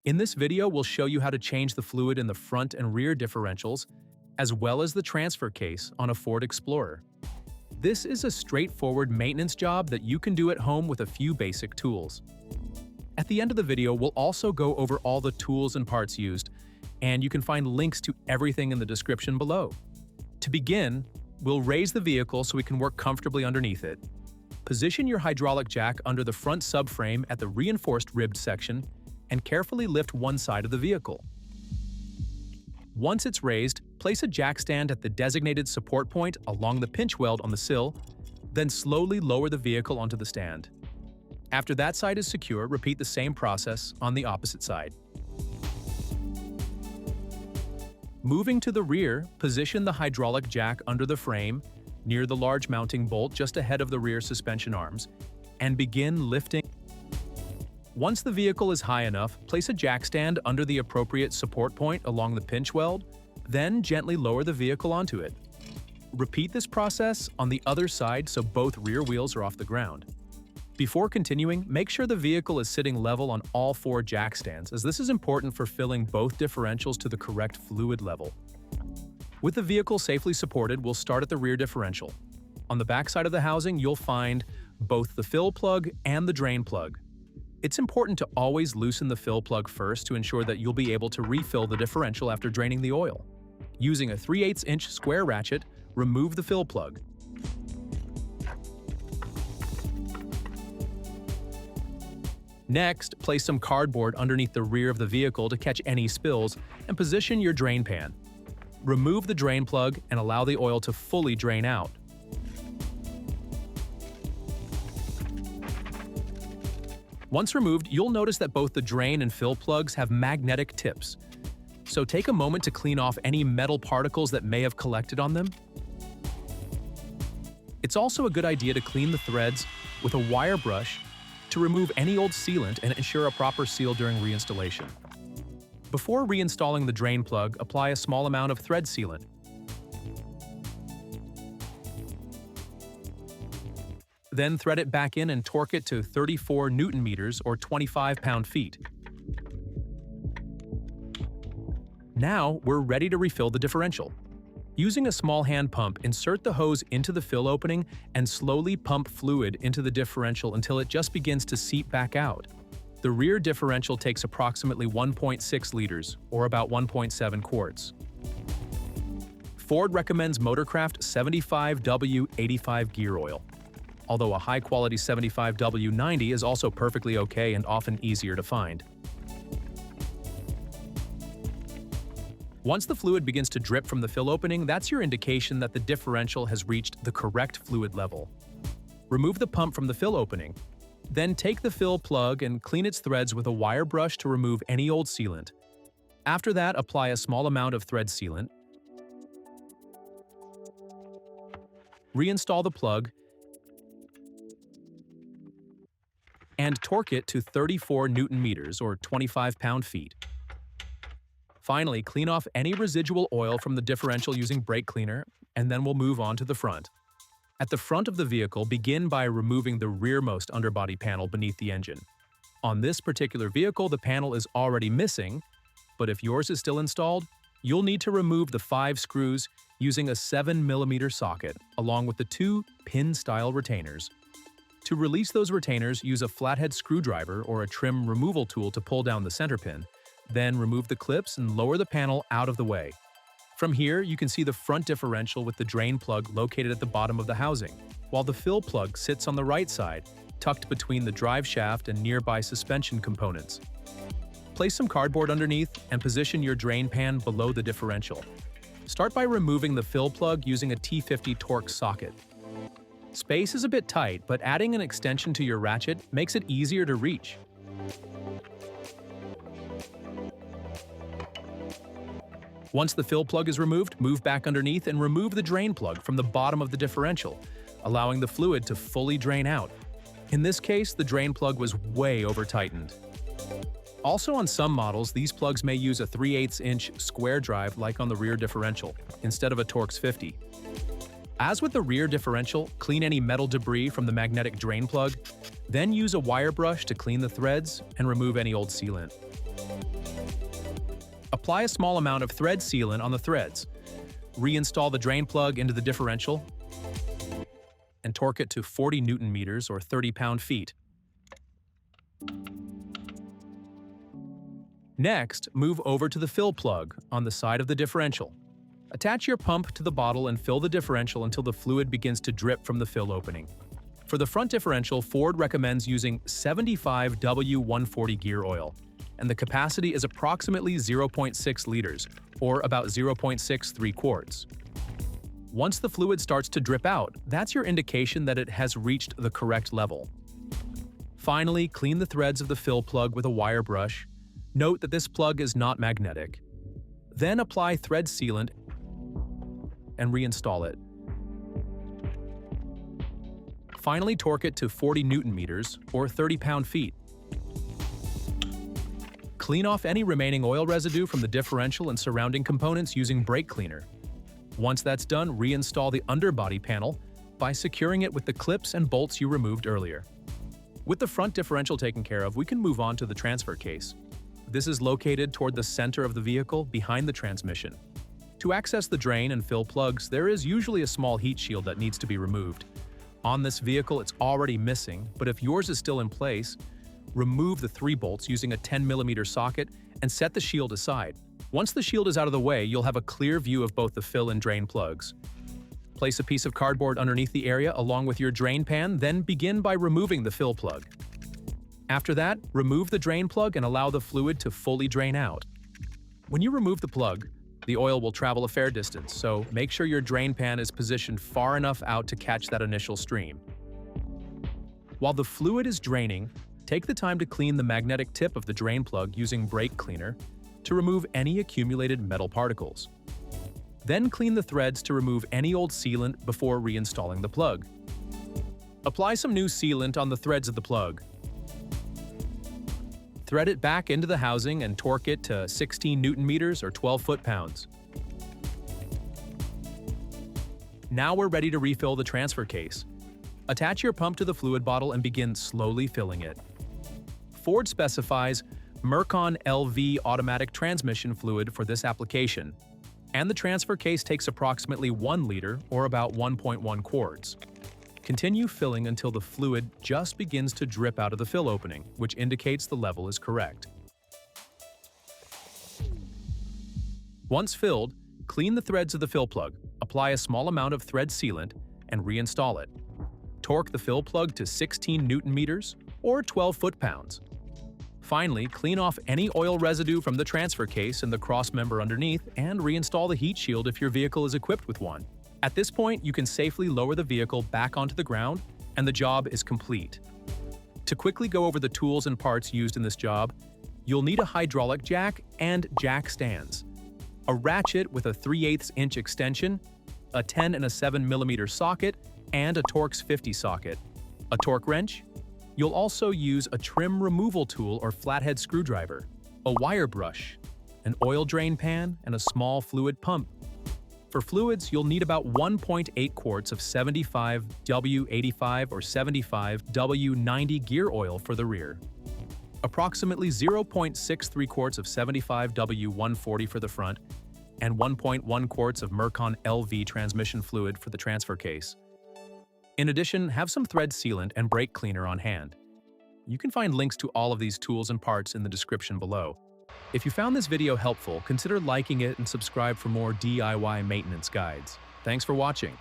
In this video, we'll show you how to change the fluid in the front and rear differentials, as well as the transfer case on a Ford Explorer. This is a straightforward maintenance job that you can do at home with a few basic tools. At the end of the video, we'll also go over all the tools and parts used, and you can find links to everything in the description below. To begin, we'll raise the vehicle so we can work comfortably underneath it. Position your hydraulic jack under the front subframe at the reinforced ribbed section and carefully lift one side of the vehicle. Once it's raised, place a jack stand at the designated support point along the pinch weld on the sill, then slowly lower the vehicle onto the stand. After that side is secure, repeat the same process on the opposite side. Moving to the rear, position the hydraulic jack under the frame, near the large mounting bolt just ahead of the rear suspension arms, and begin lifting. Once the vehicle is high enough, place a jack stand under the appropriate support point along the pinch weld, then gently lower the vehicle onto it. Repeat this process on the other side so both rear wheels are off the ground. Before continuing, make sure the vehicle is sitting level on all four jack stands, as this is important for filling both differentials to the correct fluid level. With the vehicle safely supported, we'll start at the rear differential. On the back side of the housing, you'll find both the fill plug and the drain plug. It's important to always loosen the fill plug first to ensure that you'll be able to refill the differential after draining the oil. Using a 3/8" square ratchet, remove the fill plug. Next, place some cardboard underneath the rear of the vehicle to catch any spills and position your drain pan. Remove the drain plug and allow the oil to fully drain out. Once removed, you'll notice that both the drain and fill plugs have magnetic tips. So take a moment to clean off any metal particles that may have collected on them. It's also a good idea to clean the threads with a wire brush to remove any old sealant and ensure a proper seal during reinstallation. Before reinstalling the drain plug, apply a small amount of thread sealant. Then thread it back in and torque it to 34 Newton-meters or 25 pound-feet. Now we're ready to refill the differential. Using a small hand pump, insert the hose into the fill opening and slowly pump fluid into the differential until it just begins to seep back out. The rear differential takes approximately 1.6 liters, or about 1.7 quarts. Ford recommends Motorcraft 75W85 gear oil, although a high-quality 75W90 is also perfectly okay and often easier to find. Once the fluid begins to drip from the fill opening, that's your indication that the differential has reached the correct fluid level. Remove the pump from the fill opening. Then take the fill plug and clean its threads with a wire brush to remove any old sealant. After that, apply a small amount of thread sealant. Reinstall the plug and torque it to 34 Newton-meters or 25 pound-feet. Finally, clean off any residual oil from the differential using brake cleaner, and then we'll move on to the front. At the front of the vehicle, begin by removing the rearmost underbody panel beneath the engine. On this particular vehicle, the panel is already missing, but if yours is still installed, you'll need to remove the 5 screws using a 7mm socket, along with the 2 pin-style retainers. To release those retainers, use a flathead screwdriver or a trim removal tool to pull down the center pin. Then remove the clips and lower the panel out of the way. From here, you can see the front differential with the drain plug located at the bottom of the housing, while the fill plug sits on the right side, tucked between the drive shaft and nearby suspension components. Place some cardboard underneath and position your drain pan below the differential. Start by removing the fill plug using a T50 Torx socket. Space is a bit tight, but adding an extension to your ratchet makes it easier to reach. Once the fill plug is removed, move back underneath and remove the drain plug from the bottom of the differential, allowing the fluid to fully drain out. In this case, the drain plug was way over-tightened. Also on some models, these plugs may use a 3/8" square drive like on the rear differential, instead of a Torx 50. As with the rear differential, clean any metal debris from the magnetic drain plug, then use a wire brush to clean the threads and remove any old sealant. Apply a small amount of thread sealant on the threads. Reinstall the drain plug into the differential and torque it to 40 Newton meters or 30 pound-feet. Next, move over to the fill plug on the side of the differential. Attach your pump to the bottle and fill the differential until the fluid begins to drip from the fill opening. For the front differential, Ford recommends using 75 W140 gear oil, and the capacity is approximately 0.6 liters, or about 0.63 quarts. Once the fluid starts to drip out, that's your indication that it has reached the correct level. Finally, clean the threads of the fill plug with a wire brush. Note that this plug is not magnetic. Then apply thread sealant and reinstall it. Finally, torque it to 40 Newton meters or 30 pound-feet. Clean off any remaining oil residue from the differential and surrounding components using brake cleaner. Once that's done, reinstall the underbody panel by securing it with the clips and bolts you removed earlier. With the front differential taken care of, we can move on to the transfer case. This is located toward the center of the vehicle, behind the transmission. To access the drain and fill plugs, there is usually a small heat shield that needs to be removed. On this vehicle, it's already missing, but if yours is still in place, remove the 3 bolts using a 10mm socket and set the shield aside. Once the shield is out of the way, you'll have a clear view of both the fill and drain plugs. Place a piece of cardboard underneath the area along with your drain pan, then begin by removing the fill plug. After that, remove the drain plug and allow the fluid to fully drain out. When you remove the plug, the oil will travel a fair distance, so make sure your drain pan is positioned far enough out to catch that initial stream. While the fluid is draining, take the time to clean the magnetic tip of the drain plug using brake cleaner to remove any accumulated metal particles. Then clean the threads to remove any old sealant before reinstalling the plug. Apply some new sealant on the threads of the plug. Thread it back into the housing and torque it to 16 Newton meters or 12 foot-pounds. Now we're ready to refill the transfer case. Attach your pump to the fluid bottle and begin slowly filling it. Ford specifies Mercon LV automatic transmission fluid for this application, and the transfer case takes approximately 1 liter or about 1.1 quarts. Continue filling until the fluid just begins to drip out of the fill opening, which indicates the level is correct. Once filled, clean the threads of the fill plug, apply a small amount of thread sealant, and reinstall it. Torque the fill plug to 16 Newton meters or 12 foot-pounds. Finally, clean off any oil residue from the transfer case and the cross member underneath and reinstall the heat shield if your vehicle is equipped with one. At this point, you can safely lower the vehicle back onto the ground, and the job is complete. To quickly go over the tools and parts used in this job, you'll need a hydraulic jack and jack stands, a ratchet with a 3/8 inch extension, a 10 and a 7mm socket, and a Torx 50 socket, a torque wrench. You'll also use a trim removal tool or flathead screwdriver, a wire brush, an oil drain pan, and a small fluid pump. For fluids, you'll need about 1.8 quarts of 75 W85 or 75 W90 gear oil for the rear, approximately 0.63 quarts of 75 W140 for the front, and 1.1 quarts of Mercon LV transmission fluid for the transfer case. In addition, have some thread sealant and brake cleaner on hand. You can find links to all of these tools and parts in the description below. If you found this video helpful, consider liking it and subscribe for more DIY maintenance guides. Thanks for watching.